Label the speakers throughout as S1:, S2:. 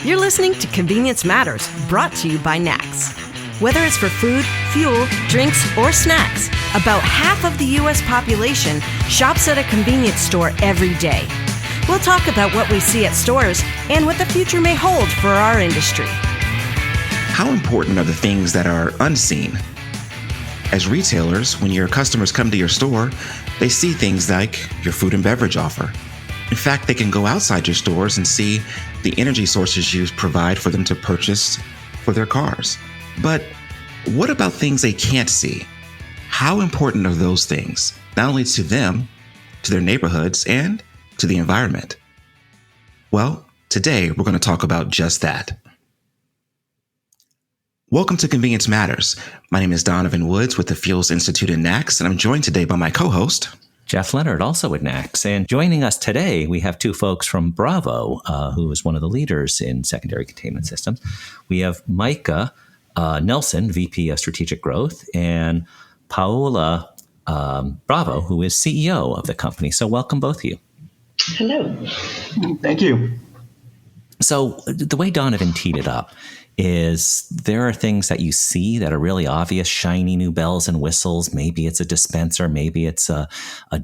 S1: You're listening to Convenience Matters, brought to you by NACS. Whether it's for food, fuel, drinks, or snacks, about half of the U.S. population shops at a convenience store every day. We'll talk about what we see at stores and what the future may hold for our industry.
S2: How important are the things that are unseen? As retailers, when your customers come to your store, they see things like your food and beverage offer. In fact, they can go outside your stores and see the energy sources you provide for them to purchase for their cars. But what about things they can't see? How important are those things, not only to them, to their neighborhoods, and to the environment? Well, today we're going to talk about just that. Welcome to Convenience Matters. My name is Donovan Woods with the Fuels Institute in NACS, and I'm joined today by my co-host,
S3: Jeff Lenard, also with NACS. And joining us today, we have two folks from Bravo, who is one of the leaders in secondary containment systems. We have Micah Nelson, VP of Strategic Growth, and Paola Bravo, who is CEO of the company. So welcome, both of you.
S4: Hello.
S5: Thank you.
S3: So the way Donovan teed it up is there are things that you see that are really obvious, shiny new bells and whistles. Maybe it's a dispenser, maybe it's a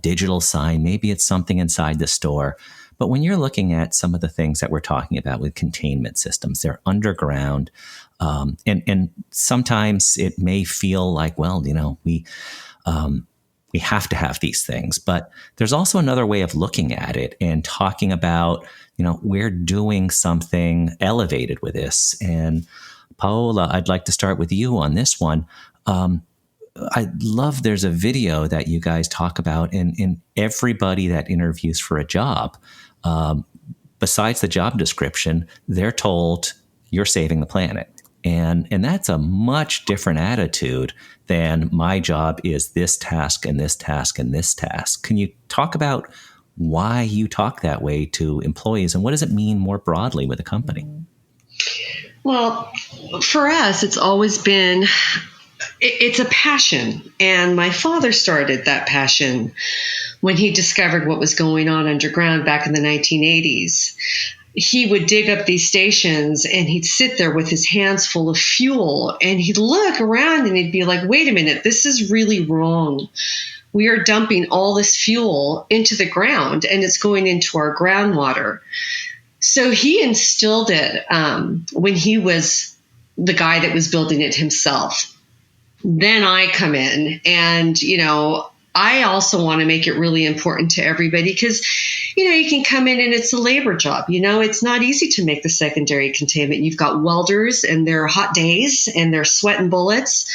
S3: digital sign, maybe it's something inside the store. But when you're looking at some of the things that we're talking about with containment systems, they're underground. And sometimes it may feel like, well, we have to have these things. But there's also another way of looking at it and talking about, we're doing something elevated with this. And Paola, I'd like to start with you on this one. I love there's a video that you guys talk about in everybody that interviews for a job. Besides the job description, they're told you're saving the planet. And that's a much different attitude than my job is this task and this task and this task. Can you talk about why you talk that way to employees and what does it mean more broadly with a company?
S4: Well, for us, it's always been, it's a passion. And my father started that passion when he discovered what was going on underground back in the 1980s. He would dig up these stations and he'd sit there with his hands full of fuel and he'd look around and he'd be like, wait a minute, this is really wrong. We are dumping all this fuel into the ground and it's going into our groundwater. So he instilled it when he was the guy that was building it himself. Then I come in and, I also want to make it really important to everybody because, you can come in and it's a labor job. It's not easy to make the secondary containment. You've got welders and they're hot days and they're sweating bullets.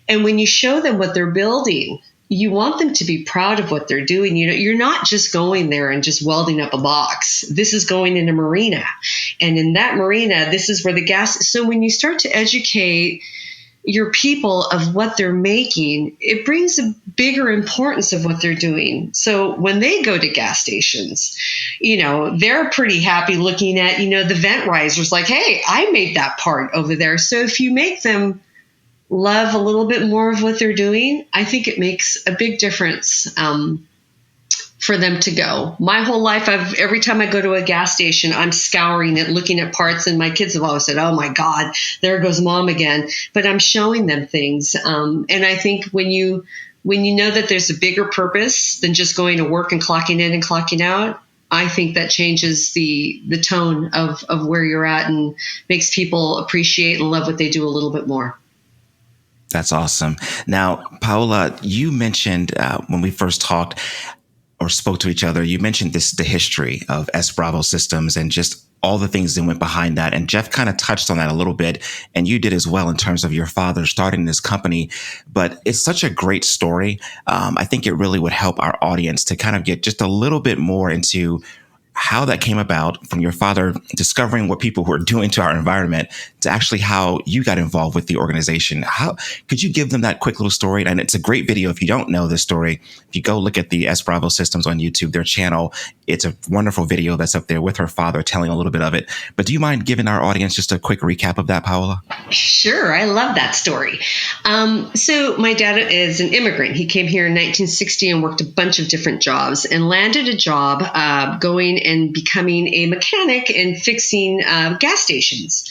S4: And when you show them what they're building, you want them to be proud of what they're doing. You're not just going there and just welding up a box. This is going in a marina. And in that marina, this is where the gas. So when you start to educate your people of what they're making, it brings a bigger importance of what they're doing. So when they go to gas stations, they're pretty happy looking at, the vent risers like, hey, I made that part over there. So if you make them love a little bit more of what they're doing, I think it makes a big difference for them to go. My whole life, every time I go to a gas station, I'm scouring it, looking at parts, and my kids have always said, oh my God, there goes mom again. But I'm showing them things. And I think when you know that there's a bigger purpose than just going to work and clocking in and clocking out, I think that changes the tone of where you're at and makes people appreciate and love what they do a little bit more.
S2: That's awesome. Now, Paola, you mentioned when we first talked or spoke to each other, you mentioned the history of S Bravo Systems and just all the things that went behind that. And Jeff kind of touched on that a little bit, and you did as well in terms of your father starting this company. But it's such a great story. I think it really would help our audience to kind of get just a little bit more into how that came about from your father discovering what people were doing to our environment to actually how you got involved with the organization. How could you give them that quick little story? And it's a great video. If you don't know this story, if you go look at the S Bravo Systems on YouTube, their channel, It's a wonderful video that's up there with her father telling a little bit of it. But do you mind giving our audience just a quick recap of that, Paola?
S4: Sure. I love that story. So my dad is an immigrant. He came here in 1960 and worked a bunch of different jobs and landed a job going and becoming a mechanic and fixing gas stations.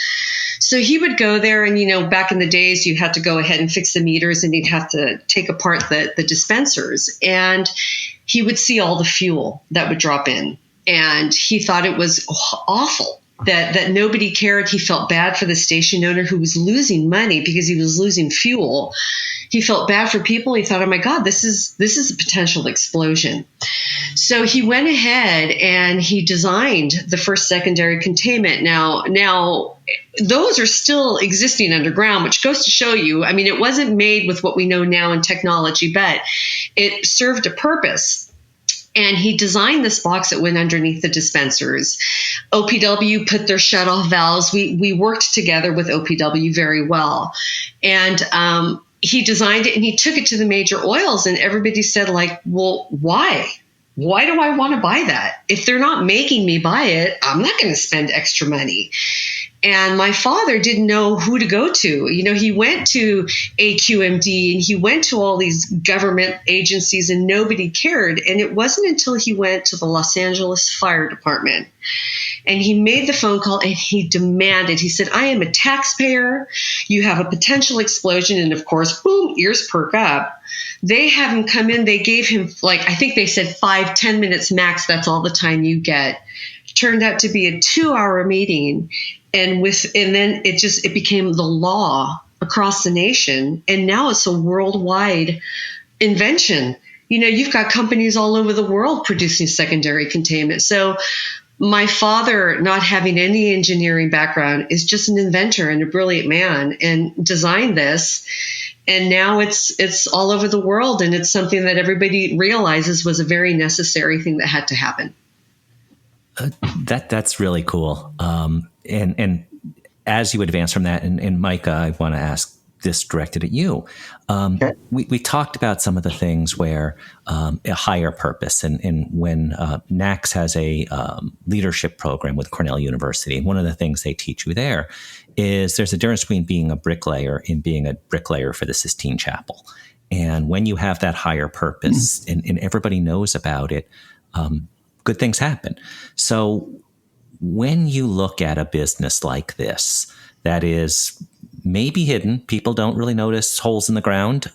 S4: So he would go there and, back in the days, you had to go ahead and fix the meters and he'd have to take apart the dispensers. And he would see all the fuel that would drop in. And he thought it was awful that nobody cared. He felt bad for the station owner who was losing money because he was losing fuel. He felt bad for people. He thought, oh my God, this is a potential explosion. So he went ahead and he designed the first secondary containment. Now those are still existing underground, which goes to show you, it wasn't made with what we know now in technology, but it served a purpose. And he designed this box that went underneath the dispensers. OPW put their shutoff valves. We worked together with OPW very well. And he designed it and he took it to the major oils. And everybody said, well, why? Why do I want to buy that? If they're not making me buy it, I'm not going to spend extra money. And my father didn't know who to go to. He went to AQMD and he went to all these government agencies and nobody cared. And it wasn't until he went to the Los Angeles Fire Department and he made the phone call and he demanded, he said, I am a taxpayer. You have a potential explosion. And of course, boom, ears perk up. They have him come in. They gave him I think they said 5-10 minutes max. That's all the time you get. Turned out to be a 2-hour meeting. And then it became the law across the nation. And now it's a worldwide invention. You've got companies all over the world producing secondary containment. So my father, not having any engineering background, is just an inventor and a brilliant man and designed this. And now it's all over the world. And it's something that everybody realizes was a very necessary thing that had to happen.
S3: That's really cool. And as you advance from that, and Micah, I want to ask this directed at you. Okay. We talked about some of the things where a higher purpose, and when NACS has a leadership program with Cornell University, and one of the things they teach you there is there's a difference between being a bricklayer and being a bricklayer for the Sistine Chapel. And when you have that higher purpose and everybody knows about it, good things happen. So when you look at a business like this, that is maybe hidden, people don't really notice holes in the ground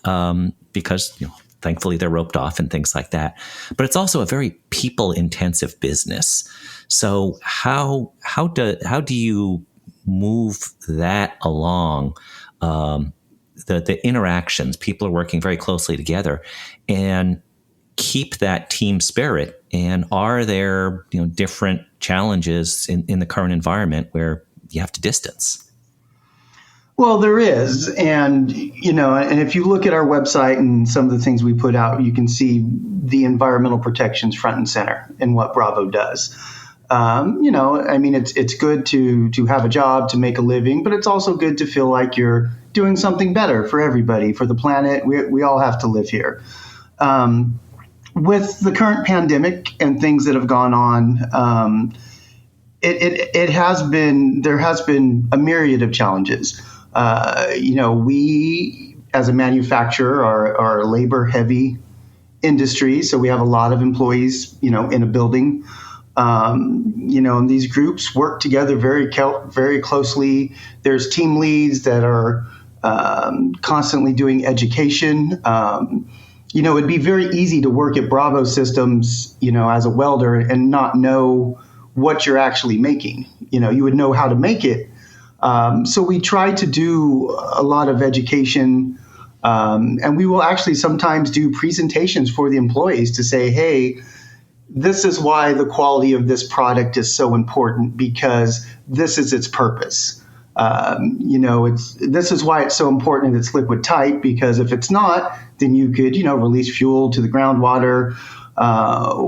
S3: because thankfully they're roped off and things like that. But it's also a very people-intensive business. So how do you move that along? The interactions, people are working very closely together, and keep that team spirit. And are there different challenges in the current environment where you have to distance?
S5: Well, there is. And, and if you look at our website and some of the things we put out, you can see the environmental protections front and center in what Bravo does. It's good to have a job, to make a living, but it's also good to feel like you're doing something better for everybody, for the planet. We all have to live here. With the current pandemic and things that have gone on, there has been a myriad of challenges. We as a manufacturer are a labor heavy industry, so we have a lot of employees, in a building. And these groups work together very closely. There's team leads that are constantly doing education. It'd be very easy to work at Bravo Systems, as a welder and not know what you're actually making. You would know how to make it. So we try to do a lot of education, and we will actually sometimes do presentations for the employees to say, hey, this is why the quality of this product is so important, because this is its purpose. This is why it's so important that it's liquid tight, because if it's not, then you could, release fuel to the groundwater,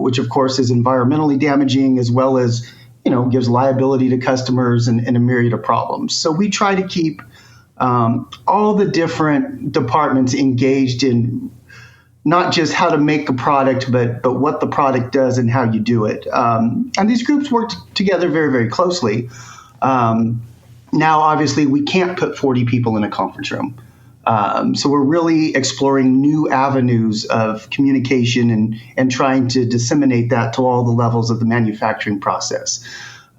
S5: which of course is environmentally damaging, as well as, gives liability to customers and a myriad of problems. So we try to keep all the different departments engaged in not just how to make a product, but what the product does and how you do it. And these groups work together very, very closely. Now, obviously, we can't put 40 people in a conference room. So we're really exploring new avenues of communication and trying to disseminate that to all the levels of the manufacturing process.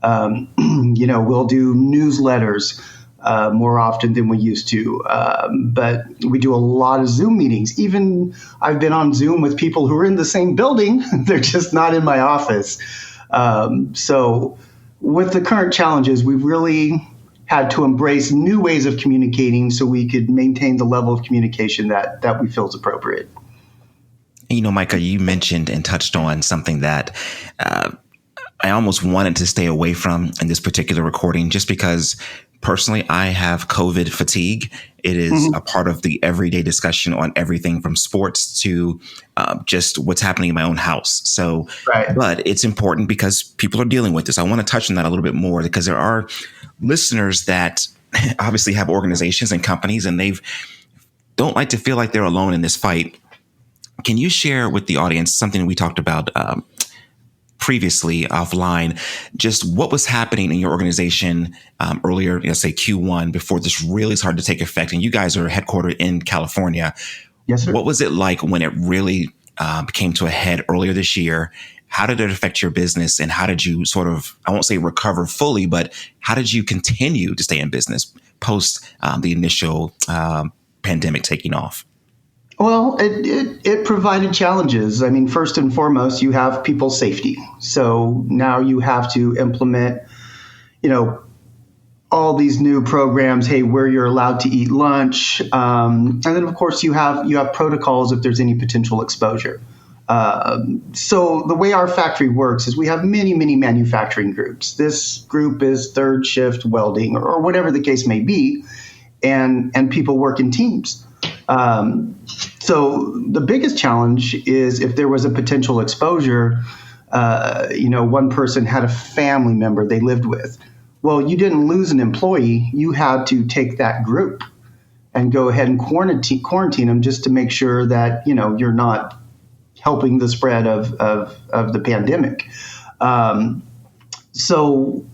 S5: We'll do newsletters more often than we used to, but we do a lot of Zoom meetings. Even I've been on Zoom with people who are in the same building. They're just not in my office. So with the current challenges, we've really had to embrace new ways of communicating so we could maintain the level of communication that we feel is appropriate.
S2: Micah, you mentioned and touched on something that I almost wanted to stay away from in this particular recording, just because personally I have COVID fatigue. It is a part of the everyday discussion on everything from sports to just what's happening in my own house. So, But it's important because people are dealing with this. I want to touch on that a little bit more because there are listeners that obviously have organizations and companies, and don't like to feel like they're alone in this fight. Can you share with the audience something we talked about previously offline, just what was happening in your organization earlier, let's say Q1, before this really started to take effect? And you guys are headquartered in California.
S5: Yes, sir.
S2: What was it like when it really came to a head earlier this year? How did it affect your business? And how did you sort of, I won't say recover fully, but how did you continue to stay in business post the initial pandemic taking off?
S5: Well, it provided challenges. I mean, first and foremost, you have people's safety. So now you have to implement, all these new programs, where you're allowed to eat lunch. And then, of course, you have protocols if there's any potential exposure. So the way our factory works is we have many, many manufacturing groups. This group is third shift welding or whatever the case may be, and people work in teams. So the biggest challenge is if there was a potential exposure, one person had a family member they lived with. Well, you didn't lose an employee. You had to take that group and go ahead and quarantine them just to make sure that, you're not helping the spread of the pandemic. So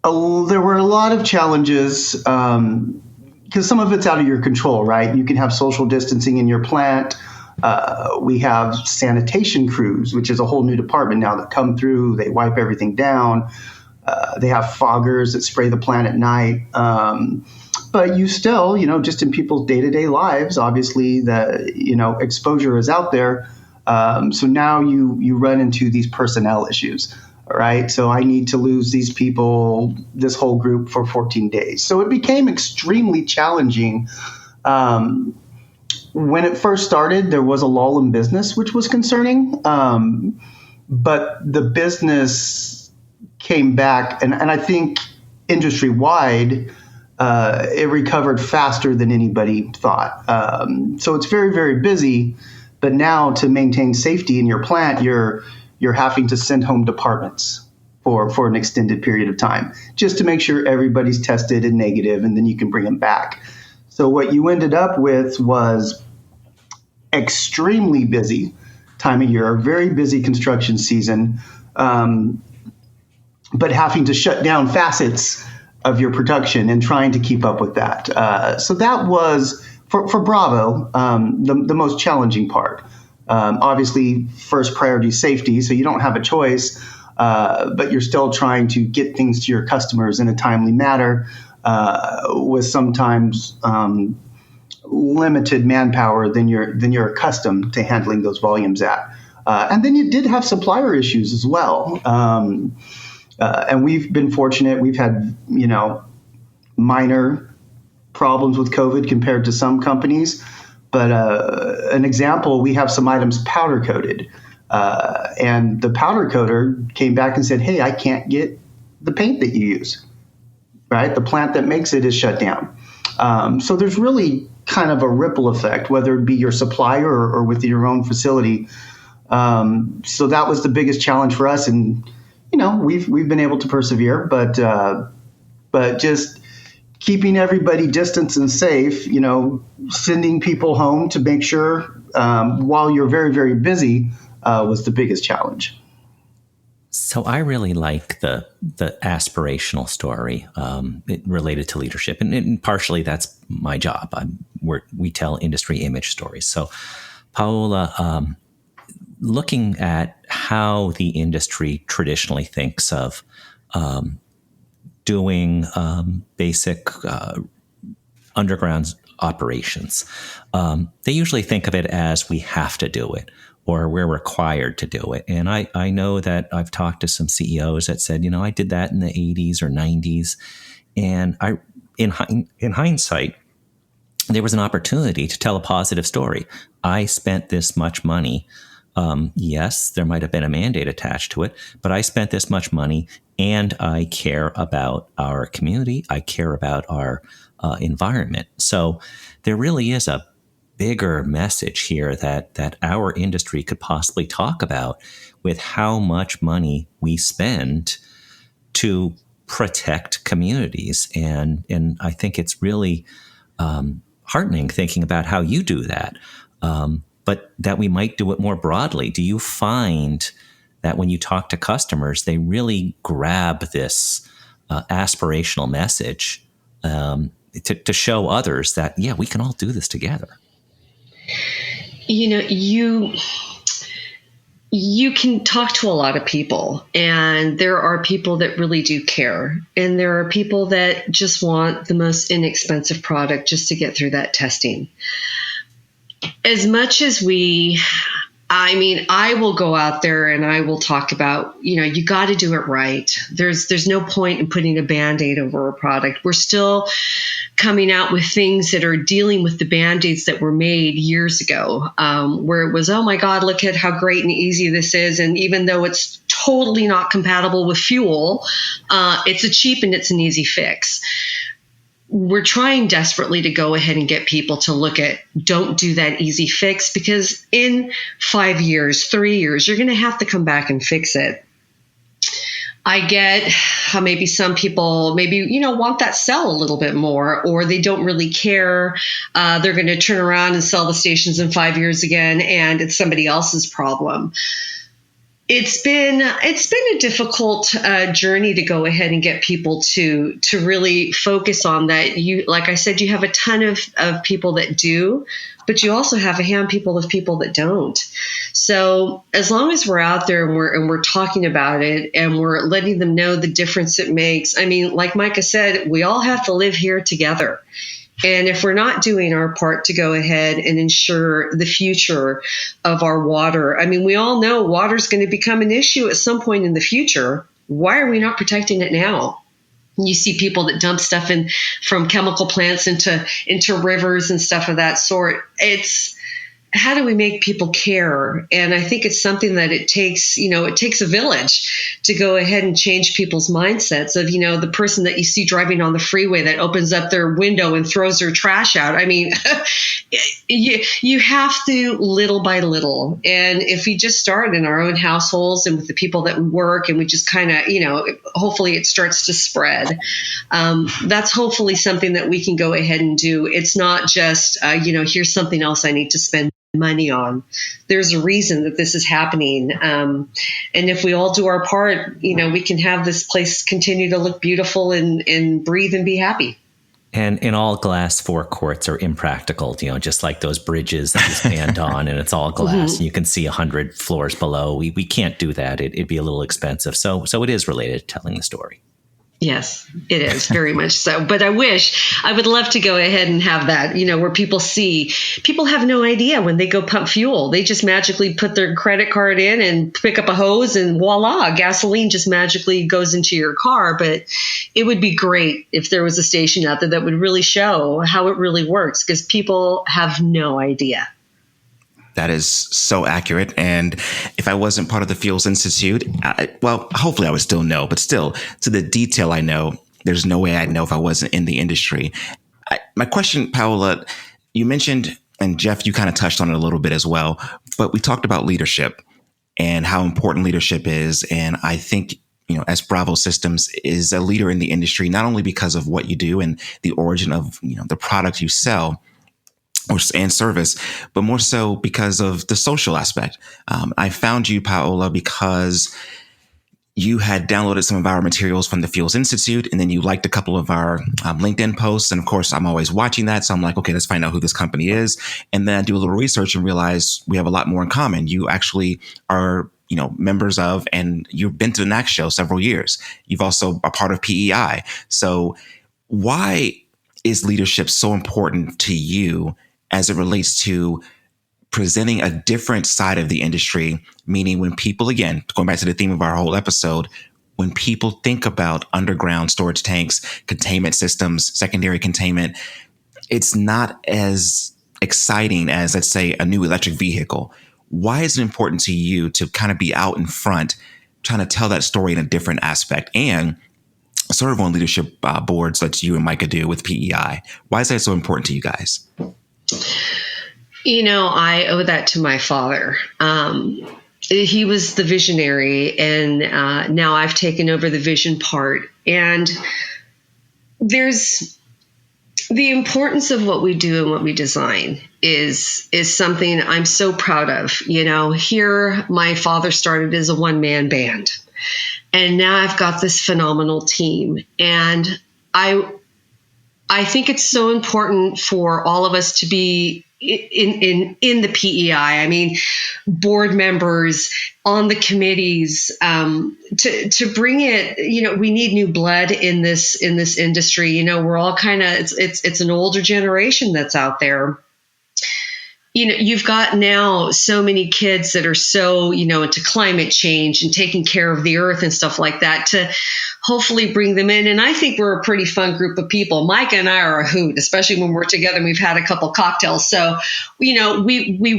S5: there were a lot of challenges, because some of it's out of your control, right? You can have social distancing in your plant. We have sanitation crews, which is a whole new department now that come through. They wipe everything down. They have foggers that spray the plant at night. But you still, just in people's day-to-day lives, obviously the, exposure is out there. So now you run into these personnel issues. All right. So I need to lose these people, this whole group, for 14 days. So it became extremely challenging. When it first started, there was a lull in business, which was concerning. But the business came back, and I think industry-wide, it recovered faster than anybody thought. So it's very, very busy. But now to maintain safety in your plant, you're having to send home departments for an extended period of time just to make sure everybody's tested and negative, and then you can bring them back. So what you ended up with was extremely busy time of year, a very busy construction season, but having to shut down facets of your production and trying to keep up with that. So that was, for Bravo, the most challenging part. Obviously, first priority is safety, so you don't have a choice, but you're still trying to get things to your customers in a timely manner, with sometimes limited manpower than you're accustomed to handling those volumes at. And then you did have supplier issues as well. And we've been fortunate. We've had, minor problems with COVID compared to some companies. But an example, we have some items powder coated, and the powder coater came back and said, "Hey, I can't get the paint that you use." Right, the plant that makes it is shut down. So there's really kind of a ripple effect, whether it be your supplier or with your own facility. So that was the biggest challenge for us, and we've been able to persevere, but just keeping everybody distant and safe, sending people home to make sure while you're very, very busy was the biggest challenge.
S3: So I really like the aspirational story related to leadership, and partially that's my job. We tell industry image stories. So, Paola, looking at how the industry traditionally thinks of doing basic underground operations, they usually think of it as we have to do it, or we're required to do it. And I know that I've talked to some CEOs that said, I did that in the 80s or 90s. And in hindsight, there was an opportunity to tell a positive story. I spent this much money. Yes, there might have been a mandate attached to it, but I spent this much money and I care about our community. I care about our environment. So there really is a bigger message here that our industry could possibly talk about with how much money we spend to protect communities. And I think it's really heartening thinking about how you do that, but that we might do it more broadly. Do you find that when you talk to customers, they really grab this aspirational message to show others that, yeah, we can all do this together?
S4: You can talk to a lot of people, and there are people that really do care, and there are people that just want the most inexpensive product just to get through that testing. As much as I will go out there and I will talk about, you got to do it right. There's no point in putting a Band-Aid over a product. We're still coming out with things that are dealing with the Band-Aids that were made years ago, where it was, oh my God, look at how great and easy this is. And even though it's totally not compatible with fuel, it's a cheap and it's an easy fix. We're trying desperately to go ahead and get people to look at, don't do that easy fix, because in 5 years, 3 years, you're going to have to come back and fix it. I get how maybe some people want that cell a little bit more, or they don't really care. They're going to turn around and sell the stations in 5 years again, and it's somebody else's problem. It's been a difficult journey to go ahead and get people to really focus on that. Like I said, you have a ton of people that do, but you also have a handful of people that don't. So as long as we're out there and we're talking about it and we're letting them know the difference it makes. Like Micah said, we all have to live here together. And if we're not doing our part to go ahead and ensure the future of our water, we all know water is going to become an issue at some point in the future. Why are we not protecting it now? You see people that dump stuff in from chemical plants into rivers and stuff of that sort. How do we make people care? And I think it's something that it takes a village to go ahead and change people's mindsets of, the person that you see driving on the freeway that opens up their window and throws their trash out. You have to little by little. And if we just start in our own households and with the people that we work, and we just kind of, hopefully it starts to spread. That's hopefully something that we can go ahead and do. It's not just, here's something else I need to spend money on. There's a reason that this is happening. And if we all do our part, we can have this place continue to look beautiful and breathe and be happy.
S3: And in all glass forecourts are impractical, just like those bridges that you stand on and it's all glass. Mm-hmm. And you can see 100 floors below. We can't do that. It'd be a little expensive. So it is related to telling the story.
S4: Yes, it is very much so. But I would love to go ahead and have that, where people have no idea when they go pump fuel. They just magically put their credit card in and pick up a hose and voila, gasoline just magically goes into your car. But it would be great if there was a station out there that would really show how it really works, because people have no idea.
S2: That is so accurate. And if I wasn't part of the Fuels Institute, hopefully I would still know, but still to the detail I know, there's no way I'd know if I wasn't in the industry. My question, Paola, you mentioned, and Jeff, you kind of touched on it a little bit as well, but we talked about leadership and how important leadership is. And I think S Bravo Systems is a leader in the industry, not only because of what you do and the origin of, the product you sell and service, but more so because of the social aspect. I found you, Paola, because you had downloaded some of our materials from the Fuels Institute, and then you liked a couple of our LinkedIn posts. And of course, I'm always watching that. So I'm like, okay, let's find out who this company is. And then I do a little research and realize we have a lot more in common. You actually are, members of, and you've been to the NACS show several years. You've also a part of PEI. So why is leadership so important to you as it relates to presenting a different side of the industry? Meaning when people, again, going back to the theme of our whole episode, when people think about underground storage tanks, containment systems, secondary containment, it's not as exciting as, let's say, a new electric vehicle. Why is it important to you to kind of be out in front, trying to tell that story in a different aspect and serve on leadership boards that you and Micah do with PEI? Why is that so important to you guys?
S4: I owe that to my father. He was the visionary, and now I've taken over the vision part. And there's the importance of what we do and what we design is something I'm so proud of. Here my father started as a one-man band, and now I've got this phenomenal team. And I think it's so important for all of us to be in the PEI. I mean, board members on the committees, to bring it. We need new blood in this industry. We're all kind of it's an older generation that's out there. You've got now so many kids that are so, into climate change and taking care of the earth and stuff like that, to hopefully bring them in. And I think we're a pretty fun group of people. Micah and I are a hoot, especially when we're together and we've had a couple cocktails. So, we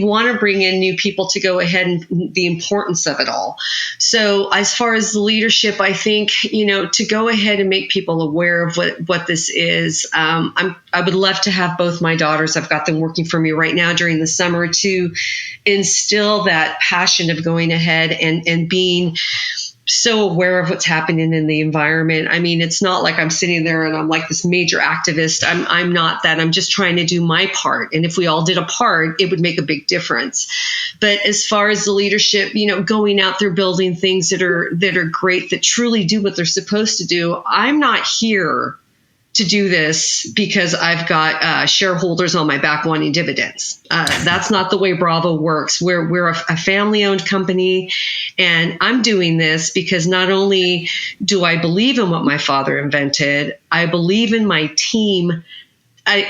S4: want to bring in new people to go ahead and the importance of it all. So as far as the leadership, I think, to go ahead and make people aware of what this is. I would love to have both my daughters. I've got them working for me right now during the summer to instill that passion of going ahead and being so aware of what's happening in the environment. I mean, it's not like I'm sitting there and I'm like this major activist. I'm not that. I'm just trying to do my part. And if we all did a part, it would make a big difference. But as far as the leadership, going out there building things that are great, that truly do what they're supposed to do. I'm not here to do this because I've got shareholders on my back wanting dividends. That's not the way Bravo works. We're a family-owned company, and I'm doing this because not only do I believe in what my father invented, I believe in my team.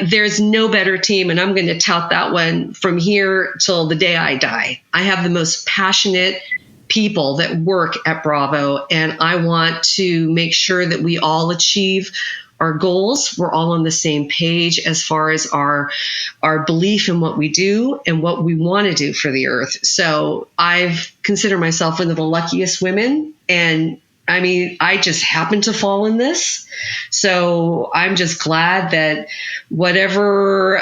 S4: There's no better team, and I'm going to tout that one from here till the day I die. I have the most passionate people that work at Bravo, and I want to make sure that we all achieve our goals. We're all on the same page as far as our belief in what we do and what we want to do for the earth. So I've considered myself one of the luckiest women. And I mean, I just happened to fall in this. So I'm just glad that whatever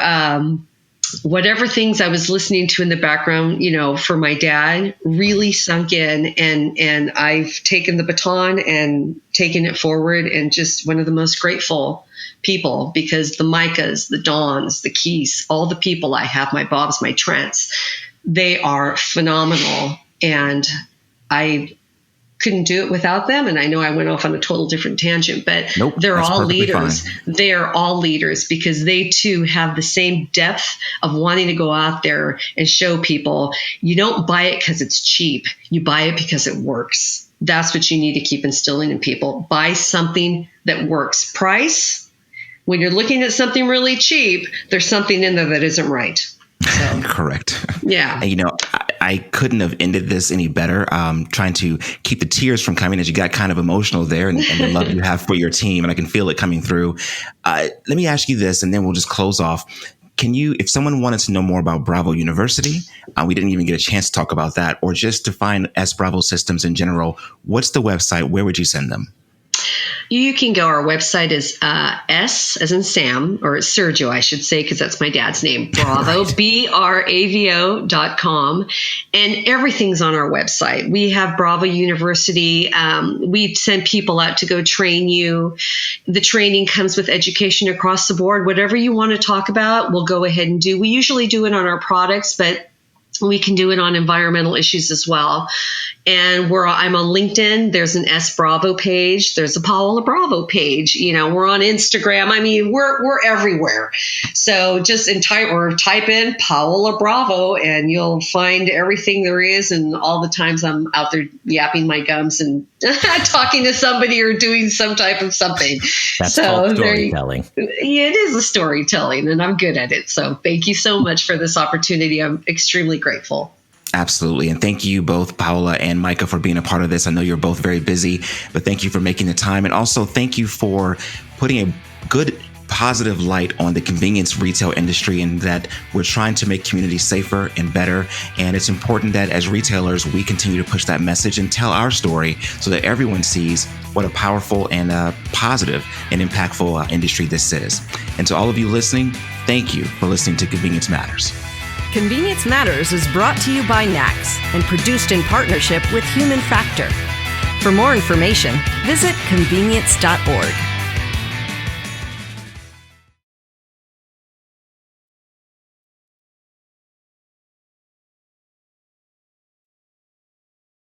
S4: things I was listening to in the background, for my dad really sunk in, and I've taken the baton and taken it forward, and just one of the most grateful people, because the Micahs, the Dawns, the Keys, all the people I have, my Bobs, my Trents, they are phenomenal. And I couldn't do it without them. And I know I went off on a total different tangent, but
S2: nope,
S4: they're all leaders.
S2: Fine.
S4: They are all leaders because they too have the same depth of wanting to go out there and show people you don't buy it because it's cheap. You buy it because it works. That's what you need to keep instilling in people. Buy something that works. Price, when you're looking at something really cheap, there's something in there that isn't right. So,
S2: correct.
S4: Yeah.
S2: And, I couldn't have ended this any better. Trying to keep the tears from coming as you got kind of emotional there, and the love you have for your team. And I can feel it coming through. Let me ask you this, and then we'll just close off. Can you, if someone wanted to know more about Bravo University, we didn't even get a chance to talk about that, or just to find S Bravo Systems in general, what's the website? Where would you send them?
S4: You can go, our website is S as in Sam, or Sergio, I should say, because that's my dad's name, Bravo, right. bravo.com. And everything's on our website. We have Bravo University. We send people out to go train you. The training comes with education across the board. Whatever you want to talk about, we'll go ahead and do. We usually do it on our products, but we can do it on environmental issues as well. And I'm on LinkedIn. There's an S Bravo page. There's a Paola Bravo page. We're on Instagram. I mean, we're everywhere. So just type in Paola Bravo and you'll find everything there is. And all the times I'm out there yapping my gums and talking to somebody or doing some type of something.
S3: That's called storytelling.
S4: It is a storytelling, and I'm good at it. So thank you so much for this opportunity. I'm extremely grateful.
S2: Absolutely. And thank you both, Paola and Micah, for being a part of this. I know you're both very busy, but thank you for making the time. And also thank you for putting a good, positive light on the convenience retail industry, and that we're trying to make communities safer and better. And it's important that as retailers, we continue to push that message and tell our story so that everyone sees what a powerful and positive and impactful industry this is. And to all of you listening, thank you for listening to Convenience Matters.
S1: Convenience Matters is brought to you by NACS and produced in partnership with Human Factor. For more information, visit convenience.org.